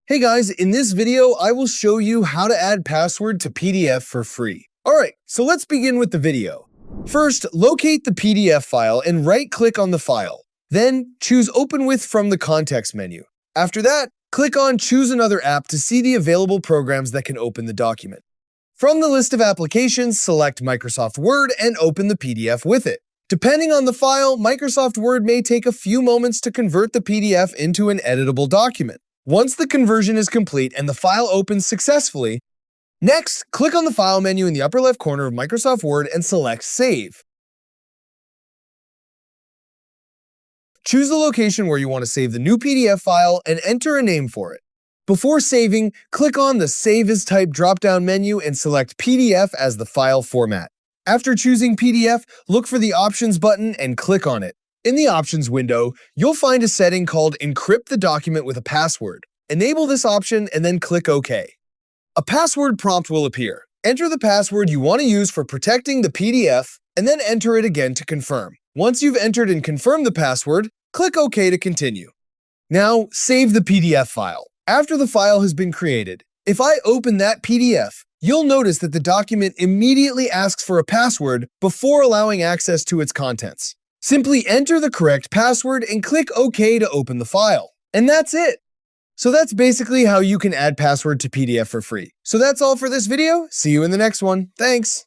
Hey guys, in this video, I will show you how to add password to PDF for free. Alright, so let's begin with the video. First, locate the PDF file and right-click on the file. Then, choose Open With from the context menu. After that, click on Choose Another App to see the available programs that can open the document. From the list of applications, select Microsoft Word and open the PDF with it. Depending on the file, Microsoft Word may take a few moments to convert the PDF into an editable document. Once the conversion is complete and the file opens successfully, next, click on the File menu in the upper left corner of Microsoft Word and select Save. Choose the location where you want to save the new PDF file and enter a name for it. Before saving, click on the Save as Type drop-down menu and select PDF as the file format. After choosing PDF, look for the Options button and click on it. In the Options window, you'll find a setting called Encrypt the document with a password. Enable this option and then click OK. A password prompt will appear. Enter the password you want to use for protecting the PDF and then enter it again to confirm. Once you've entered and confirmed the password, click OK to continue. Now, save the PDF file. After the file has been created, if I open that PDF, you'll notice that the document immediately asks for a password before allowing access to its contents. Simply enter the correct password and click OK to open the file. And that's it. So that's basically how you can add password to PDF for free. So that's all for this video. See you in the next one. Thanks.